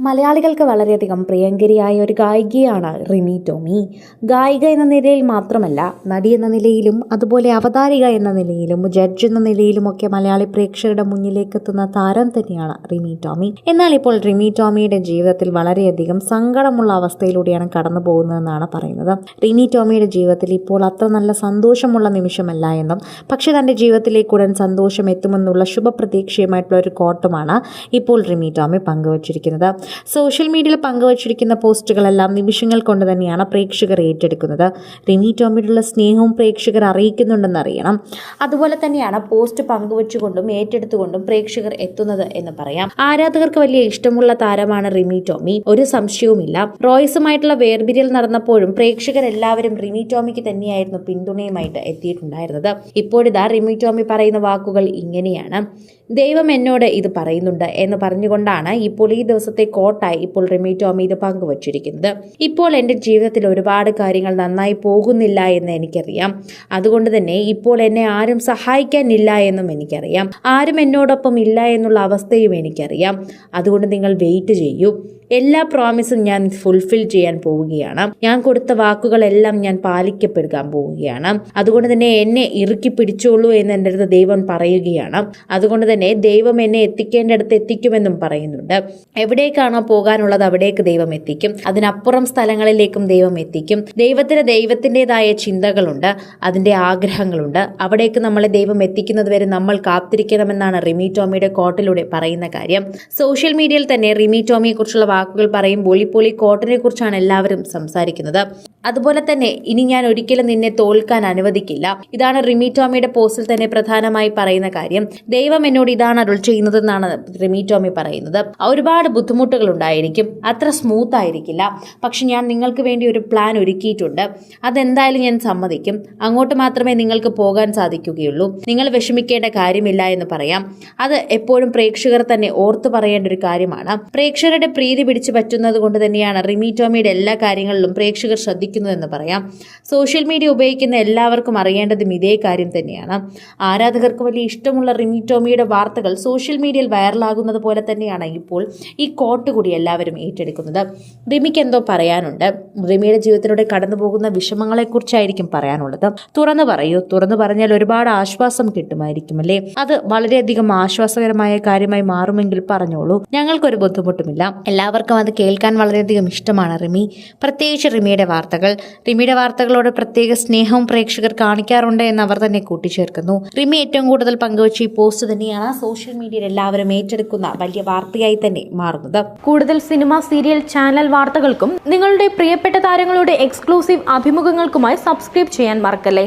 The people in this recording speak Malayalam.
മലയാളികൾക്ക് വളരെയധികം പ്രിയങ്കരിയായ ഒരു ഗായികയാണ് റിമി ടോമി. ഗായിക എന്ന നിലയിൽ മാത്രമല്ല, നടി എന്ന നിലയിലും അതുപോലെ അവതാരിക എന്ന നിലയിലും ജഡ്ജ് എന്ന നിലയിലുമൊക്കെ മലയാളി പ്രേക്ഷകരുടെ മുന്നിലേക്ക് എത്തുന്ന താരം തന്നെയാണ് റിമി ടോമി. എന്നാൽ ഇപ്പോൾ റിമി ടോമിയുടെ ജീവിതത്തിൽ വളരെയധികം സങ്കടമുള്ള അവസ്ഥയിലൂടെയാണ് കടന്നു പോകുന്നതെന്നാണ് പറയുന്നത്. റിമി ടോമിയുടെ ജീവിതത്തിൽ ഇപ്പോൾ അത്ര നല്ല സന്തോഷമുള്ള നിമിഷമല്ല എന്നും, പക്ഷെ തൻ്റെ ജീവിതത്തിലേക്ക് ഉടൻ സന്തോഷം എത്തുമെന്നുള്ള ശുഭപ്രതീക്ഷയുമായിട്ടുള്ള ഒരു കോട്ടുമാണ് ഇപ്പോൾ റിമി ടോമി പങ്കുവച്ചിരിക്കുന്നത്. സോഷ്യൽ മീഡിയയിൽ പങ്കുവച്ചിരിക്കുന്ന പോസ്റ്റുകളെല്ലാം നിമിഷങ്ങൾ കൊണ്ട് തന്നെയാണ് പ്രേക്ഷകർ ഏറ്റെടുക്കുന്നത്. റിമി ടോമിയോടുള്ള സ്നേഹവും പ്രേക്ഷകർ അറിയിക്കുന്നുണ്ടെന്ന് അറിയണം. അതുപോലെ തന്നെയാണ് പോസ്റ്റ് പങ്കുവച്ചുകൊണ്ടും ഏറ്റെടുത്തുകൊണ്ടും പ്രേക്ഷകർ എത്തുന്നത് എന്ന് പറയാം. ആരാധകർക്ക് വലിയ ഇഷ്ടമുള്ള താരമാണ് റിമി ടോമി, ഒരു സംശയവുമില്ല. റോയ്സുമായിട്ടുള്ള വേർപിരിയൽ നടന്നപ്പോഴും പ്രേക്ഷകരെല്ലാവരും റിമി ടോമിക്ക് തന്നെയായിരുന്നു പിന്തുണയുമായിട്ട് എത്തിയിട്ടുണ്ടായിരുന്നത്. ഇപ്പോഴിതാ റിമി ടോമി പറയുന്ന വാക്കുകൾ ഇങ്ങനെയാണ്: ദൈവം എന്നോട് ഇത് പറയുന്നുണ്ട് എന്ന് പറഞ്ഞുകൊണ്ടാണ് ഇപ്പോൾ ഈ ദിവസത്തെ കോട്ടായി ഇപ്പോൾ റിമി ടോമി ഇത് പങ്കുവച്ചിരിക്കുന്നത്. ഇപ്പോൾ എൻ്റെ ജീവിതത്തിൽ ഒരുപാട് കാര്യങ്ങൾ നന്നായി പോകുന്നില്ല എന്ന് എനിക്കറിയാം. അതുകൊണ്ട് തന്നെ ഇപ്പോൾ എന്നെ ആരും സഹായിക്കാനില്ല എന്നും എനിക്കറിയാം. ആരും എന്നോടൊപ്പം ഇല്ല എന്നുള്ള അവസ്ഥയും എനിക്കറിയാം. അതുകൊണ്ട് നിങ്ങൾ വെയിറ്റ് ചെയ്യൂ. എല്ലാ പ്രോമിസും ഞാൻ ഫുൾഫിൽ ചെയ്യാൻ പോവുകയാണ്. ഞാൻ കൊടുത്ത വാക്കുകളെല്ലാം ഞാൻ പാലിക്കപ്പെടുക്കാൻ പോവുകയാണ്. അതുകൊണ്ട് തന്നെ എന്നെ ഇറുക്കി പിടിച്ചോളൂ എന്ന് എൻ്റെ അടുത്ത് ദൈവം പറയുകയാണ്. അതുകൊണ്ട് തന്നെ ദൈവം എന്നെ എത്തിക്കേണ്ടടുത്ത് എത്തിക്കുമെന്നും പറയുന്നുണ്ട്. എവിടേക്കാണോ പോകാനുള്ളത് അവിടേക്ക് ദൈവം എത്തിക്കും. അതിനപ്പുറം സ്ഥലങ്ങളിലേക്കും ദൈവം എത്തിക്കും. ദൈവത്തിൻ്റെതായ ചിന്തകളുണ്ട്, അതിൻ്റെ ആഗ്രഹങ്ങളുണ്ട്. അവിടേക്ക് നമ്മളെ ദൈവം എത്തിക്കുന്നത് വരെ നമ്മൾ കാത്തിരിക്കണമെന്നാണ് റിമി ടോമിയുടെ കോട്ടിലൂടെ പറയുന്ന കാര്യം. സോഷ്യൽ മീഡിയയിൽ തന്നെ റിമി ടോമിയെ കുറിച്ചുള്ള വാക്കുകൾ പറയുമ്പോൾ ഇപ്പോൾ ഈ കോട്ടിനെ കുറിച്ചാണ് എല്ലാവരും സംസാരിക്കുന്നത്. അതുപോലെ തന്നെ ഇനി ഞാൻ ഒരിക്കലും നിന്നെ തോൽക്കാൻ അനുവദിക്കില്ല. ഇതാണ് റിമി ടോമിയുടെ പോസ്റ്റിൽ തന്നെ പ്രധാനമായി പറയുന്ന കാര്യം. ദൈവം എന്നോട് ഇതാണ് അരുൾ ചെയ്യുന്നതെന്നാണ് റിമി ടോമി പറയുന്നത്. ഒരുപാട് ബുദ്ധിമുട്ടുകൾ ഉണ്ടായിരിക്കും, അത്ര സ്മൂത്ത് ആയിരിക്കില്ല. പക്ഷെ ഞാൻ നിങ്ങൾക്ക് വേണ്ടി ഒരു പ്ലാൻ ഒരുക്കിയിട്ടുണ്ട്. അതെന്തായാലും ഞാൻ സമ്മതിക്കും. അങ്ങോട്ട് മാത്രമേ നിങ്ങൾക്ക് പോകാൻ സാധിക്കുകയുള്ളൂ. നിങ്ങൾ വിഷമിക്കേണ്ട കാര്യമില്ല എന്ന് പറയാം. അത് എപ്പോഴും പ്രേക്ഷകർ തന്നെ ഓർത്തു പറയേണ്ട ഒരു കാര്യമാണ്. പ്രേക്ഷകരുടെ പ്രീതി പിടിച്ചു പറ്റുന്നത് കൊണ്ട് തന്നെയാണ് റിമി ടോമിയുടെ എല്ലാ കാര്യങ്ങളിലും പ്രേക്ഷകർ ശ്രദ്ധിക്കുന്നതെന്ന് പറയാം. സോഷ്യൽ മീഡിയ ഉപയോഗിക്കുന്ന എല്ലാവർക്കും അറിയേണ്ടതും ഇതേ കാര്യം തന്നെയാണ്. ആരാധകർക്ക് വലിയ ഇഷ്ടമുള്ള റിമി ടോമിയുടെ വാർത്തകൾ സോഷ്യൽ മീഡിയയിൽ വൈറലാകുന്നത് പോലെ തന്നെയാണ് ഇപ്പോൾ ഈ കോട്ട് കൂടി എല്ലാവരും ഏറ്റെടുക്കുന്നത്. റിമിക്ക് എന്തോ പറയാനുണ്ട്. റിമിയുടെ ജീവിതത്തിലൂടെ കടന്നു പോകുന്ന വിഷമങ്ങളെക്കുറിച്ചായിരിക്കും പറയാനുള്ളത്. തുറന്നു പറയൂ. തുറന്നു പറഞ്ഞാൽ ഒരുപാട് ആശ്വാസം കിട്ടുമായിരിക്കും അല്ലേ? അത് വളരെയധികം ആശ്വാസകരമായ കാര്യമായി മാറുമെങ്കിൽ പറഞ്ഞോളൂ. ഞങ്ങൾക്കൊരു ബുദ്ധിമുട്ടുമില്ല. എല്ലാവർക്കും അത് കേൾക്കാൻ വളരെയധികം ഇഷ്ടമാണ് റിമി. പ്രത്യേകിച്ച് റിമിയുടെ വാർത്തകൾ. റിമിയുടെ വാർത്തകളോട് പ്രത്യേക സ്നേഹവും പ്രേക്ഷകർ കാണിക്കാറുണ്ട് എന്ന് അവർ തന്നെ കൂട്ടിച്ചേർക്കുന്നു. റിമി ഏറ്റവും കൂടുതൽ പങ്കുവച്ച ഈ പോസ്റ്റ് തന്നെയാണ് സോഷ്യൽ മീഡിയയിൽ എല്ലാവരും ഏറ്റെടുക്കുന്ന വലിയ വാർത്തയായി തന്നെ മാറുന്നത്. കൂടുതൽ സിനിമ, സീരിയൽ, ചാനൽ വാർത്തകൾക്കും നിങ്ങളുടെ പ്രിയപ്പെട്ട താരങ്ങളുടെ എക്സ്ക്ലൂസീവ് അഭിമുഖങ്ങൾക്കുമായി സബ്സ്ക്രൈബ് ചെയ്യാൻ മറക്കല്ലേ.